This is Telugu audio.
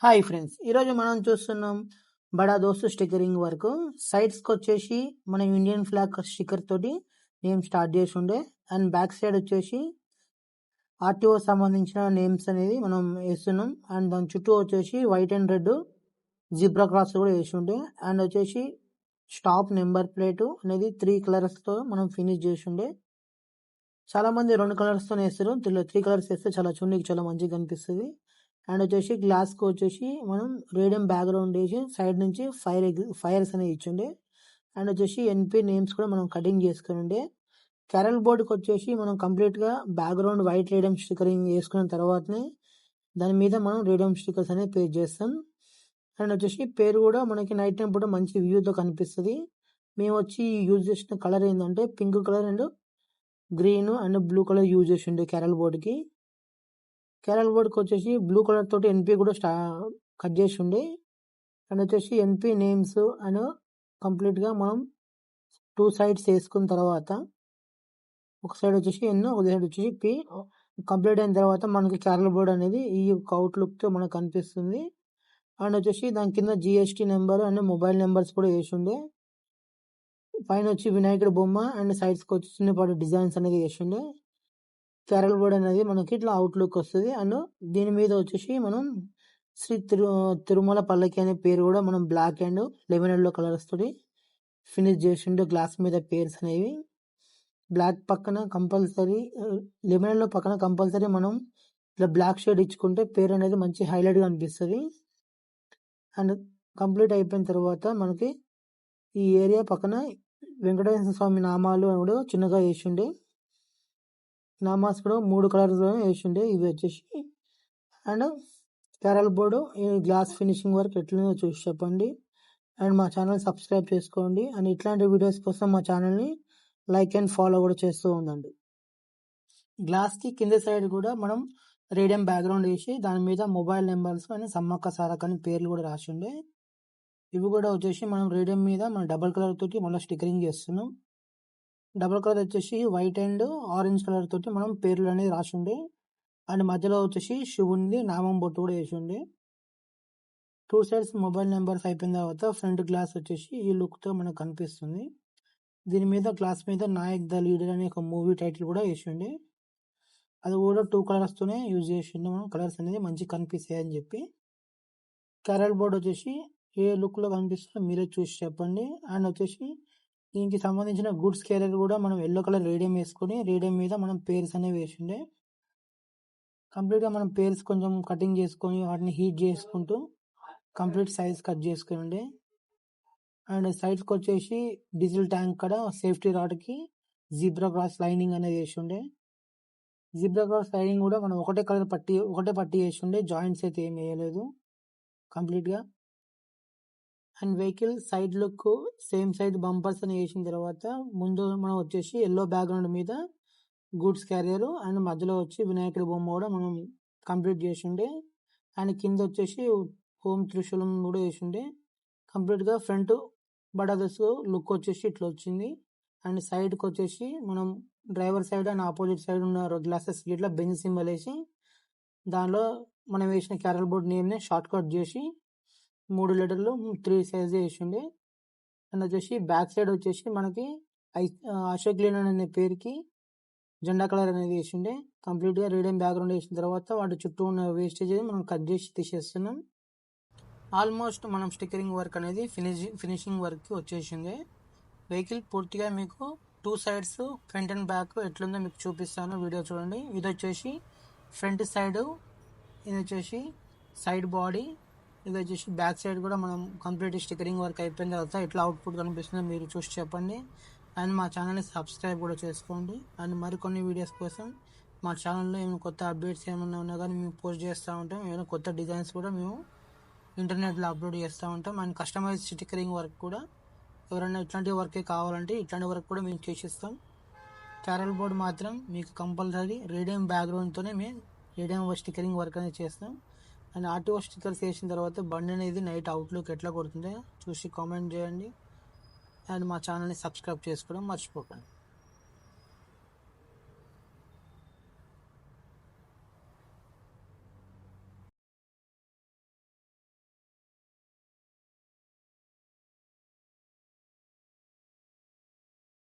హాయ్ ఫ్రెండ్స్, ఈరోజు మనం చూస్తున్నాం బడా దోస్తు స్టిక్కరింగ్ వరకు. సైడ్స్కి వచ్చేసి మన ఇండియన్ ఫ్లాగ్ స్టిక్కర్ తోటి నేమ్ స్టార్ట్ చేసి ఉండే, అండ్ బ్యాక్ సైడ్ వచ్చేసి ఆర్టీఓ సంబంధించిన నేమ్స్ అనేది మనం వేస్తున్నాం. అండ్ దాని చుట్టూ వచ్చేసి white and red zebra cross కూడా వేసి ఉండే, అండ్ వచ్చేసి స్టాప్ నెంబర్ ప్లేట్ అనేది 3 కలర్స్తో మనం ఫినిష్ చేసి ఉండే. చాలా మంది 2 కలర్స్తో వేస్తారు, 3 కలర్స్ వేస్తే చాలా చూడడానికి చాలా మంచిగా కనిపిస్తుంది. అండ్ వచ్చేసి గ్లాస్కి వచ్చేసి మనం రేడియం బ్యాక్గ్రౌండ్ వేసి సైడ్ నుంచి ఫైర్స్ అనేవి ఇచ్చిండే. అండ్ వచ్చేసి ఎన్పి నేమ్స్ కూడా మనం కటింగ్ చేసుకుని ఉండే. క్యారల్ బోర్డ్కి వచ్చేసి మనం కంప్లీట్గా బ్యాక్గ్రౌండ్ వైట్ రేడియం స్టిక్కరింగ్ వేసుకున్న తర్వాతనే దాని మీద మనం రేడియం స్టిక్కర్స్ అనేది పేస్ట్ చేస్తాం. అండ్ వచ్చేసి పేరు కూడా మనకి నైట్ టైం కూడా మంచి వ్యూతో కనిపిస్తుంది. మేము వచ్చి యూజ్ చేసిన కలర్ ఏంటంటే pink colour and green and blue colour use చేసి ఉండే క్యారల్ బోర్డ్కి. క్యారల్ బోర్డ్కి వచ్చేసి బ్లూ కలర్ తోటి ఎన్పి కూడా కట్ చేసి ఉండే. అండ్ వచ్చేసి ఎన్పి నేమ్స్ అండ్ కంప్లీట్గా మనం 2 సైడ్స్ వేసుకున్న తర్వాత ఒక సైడ్ వచ్చేసి ఎన్, ఒక సైడ్ వచ్చేసి పి కంప్లీట్ అయిన తర్వాత మనకి క్యారల్ బోర్డ్ అనేది ఈ అవుట్లుక్తో మనకు కనిపిస్తుంది. అండ్ వచ్చేసి దాని కింద GST number and mobile numbers కూడా వేసి ఉండే. పైన వచ్చి వినాయకుడి బొమ్మ అండ్ సైడ్స్కి వచ్చి చిన్నపాటి డిజైన్స్ అనేది వేసి ఉండే. క్యారల్ బోర్డ్ అనేది మనకి ఇట్లా అవుట్లుక్ వస్తుంది. అండ్ దీని మీద వచ్చేసి మనం శ్రీ తిరుమల పల్లకి అనే పేరు కూడా మనం black and lemon yellow colours తోటి ఫినిష్ చేసిండు. గ్లాస్ మీద పేర్స్ అనేవి బ్లాక్ పక్కన కంపల్సరీ, లెమన్ ఎల్లో పక్కన కంపల్సరీ మనం ఇట్లా బ్లాక్ షేడ్ ఇచ్చుకుంటే పేరు అనేది మంచి హైలైట్గా అనిపిస్తుంది. అండ్ కంప్లీట్ అయిపోయిన తర్వాత మనకి ఈ ఏరియా పక్కన వెంకటేశ్వర స్వామి నామాలు కూడా చిన్నగా వేసిండే. నామాస్ కూడా 3 కలర్స్లో వేసిండే ఇవి వచ్చేసి. And carol board glass finishing work ఎట్లనో చూసి చెప్పండి. అండ్ మా ఛానల్ సబ్స్క్రైబ్ చేసుకోండి. అండ్ ఇట్లాంటి వీడియోస్ కోసం మా ఛానల్ని లైక్ అండ్ ఫాలో కూడా చేస్తూ ఉండండి. గ్లాస్కి కింద సైడ్ కూడా మనం రేడియం బ్యాక్గ్రౌండ్ వేసి దాని మీద మొబైల్ నెంబర్స్ అని సమ్మక్క సారక్క అని పేర్లు కూడా రాసి ఉండే. ఇవి కూడా వచ్చేసి మనం రేడియం మీద మనం డబల్ కలర్ తోటి మళ్ళీ స్టిక్కరింగ్ చేస్తున్నాం. డబల్ కలర్ వచ్చేసి వైట్ అండ్ ఆరెంజ్ కలర్ తోటి మనం పేర్లు అనేది రాసి ఉండే. అండ్ మధ్యలో వచ్చేసి శివునిది నామం బొట్టు కూడా వేసి ఉండే. 2 సైడ్స్ మొబైల్ నెంబర్స్ అయిపోయిన తర్వాత ఫ్రంట్ గ్లాస్ వచ్చేసి ఈ లుక్తో మనకు కనిపిస్తుంది. దీని మీద గ్లాస్ మీద నాయక్ ద లీడర్ అనే ఒక మూవీ టైటిల్ కూడా వేసి ఉండే. అది కూడా 2 కలర్స్తోనే యూజ్ చేసి ఉండే. మనం కలర్స్ అనేది మంచిగా కనిపిస్తాయి అని చెప్పి. క్యారల్ బోర్డ్ వచ్చేసి ఏ లుక్లో కనిపిస్తుందో మీరే చూసి చెప్పండి. అండ్ వచ్చేసి దీనికి సంబంధించిన గుడ్స్ క్యారియర్ కూడా మనం ఎల్లో కలర్ రేడియం వేసుకొని రేడియం మీద మనం పేర్స్ అనేవి వేసిండే. కంప్లీట్గా మనం పేర్స్ కొంచెం కటింగ్ చేసుకొని వాటిని హీట్ చేసుకుంటూ కంప్లీట్ సైజ్ కట్ చేసుకుని ఉండే. అండ్ సైడ్స్కి వచ్చేసి డీజిల్ ట్యాంక్ కూడా సేఫ్టీ రాడ్కి జిబ్రా క్రాస్ లైనింగ్ అనేది వేసి ఉండే. జిబ్రా క్రాస్ లైనింగ్ కూడా మనం ఒకటే పట్టి వేసి ఉండే, జాయింట్స్ అయితే ఏం వేయలేదు కంప్లీట్గా. And vehicle side look same side bumpers అని వేసిన తర్వాత ముందు మనం వచ్చేసి ఎల్లో బ్యాక్గ్రౌండ్ మీద గూడ్స్ క్యారియర్ అండ్ మధ్యలో వచ్చి వినాయకుడి బొమ్మ కూడా మనం కంప్లీట్ చేసి ఉండే. అండ్ కింద వచ్చేసి హోమ్ త్రిశూలం కూడా వేసి ఉండే. కంప్లీట్గా ఫ్రంట్ బడాదస్ లుక్ వచ్చేసి ఇట్లా వచ్చింది. అండ్ సైడ్కి వచ్చేసి మనం driver side and opposite side ఉన్న గ్లాసెస్ ఇట్లా బెంజ్ సింబల్ వేసి దానిలో మనం వేసిన క్యారల్ బోర్డ్ నేమ్ని షార్ట్ కట్ చేసి 3 లెటర్లు 3 సైజ్ వేసి ఉండే. అండ్ వచ్చేసి బ్యాక్ సైడ్ వచ్చేసి మనకి అశోక్ లేలాండ్ అనే పేరుకి జెండా కలర్ అనేది వేసి ఉండే. కంప్లీట్గా రేడియం బ్యాక్గ్రౌండ్ వేసిన తర్వాత వాటి చుట్టూ ఉన్న వేస్టేజ్ మనం కట్ చేసి తీసేస్తున్నాం. ఆల్మోస్ట్ మనం స్టిక్కరింగ్ వర్క్ అనేది ఫినిషింగ్ వర్క్ వచ్చేసింది. వెహికల్ పూర్తిగా మీకు 2 సైడ్స్ ఫ్రంట్ అండ్ బ్యాక్ ఎట్లుందో మీకు చూపిస్తాను, వీడియో చూడండి. ఇది వచ్చేసి ఫ్రంట్ సైడ్, ఇది వచ్చేసి సైడ్ బాడీ, ఇది వచ్చేసి బ్యాక్ సైడ్ కూడా మనం కంప్లీట్ స్టిక్కరింగ్ వర్క్ అయిపోయిన తర్వాత ఎట్లా అవుట్పుట్ కనిపిస్తుందో మీరు చూసి చెప్పండి. అండ్ మా ఛానల్ని సబ్స్క్రైబ్ కూడా చేసుకోండి. అండ్ మరికొన్ని వీడియోస్ కోసం మా ఛానల్లో ఏమైనా కొత్త అప్డేట్స్ ఏమైనా ఉన్నా కానీ మేము పోస్ట్ చేస్తూ ఉంటాం. ఏమైనా కొత్త డిజైన్స్ కూడా మేము ఇంటర్నెట్లో అప్లోడ్ చేస్తూ ఉంటాం. అండ్ కస్టమైజ్ స్టిక్కరింగ్ వర్క్ కూడా ఎవరైనా ఇట్లాంటి వర్కే కావాలంటే ఇట్లాంటి వర్క్ కూడా మేము చేసిస్తాం. క్యారల్ బోర్డ్ మాత్రం మీకు కంపల్సరీ రేడియం బ్యాక్గ్రౌండ్తోనే మేము రేడియం స్టిక్కరింగ్ వర్క్ అనేది చేస్తాం. అండ్ ఆర్టీఓ స్టిక్కర్స్ వేసిన తర్వాత బండి అనేది నైట్ అవుట్లుక్ ఎట్లా కొడుతుందో చూసి కామెంట్ చేయండి. అండ్ మా ఛానల్ని సబ్స్క్రైబ్ చేసుకోవడం మర్చిపోకండి.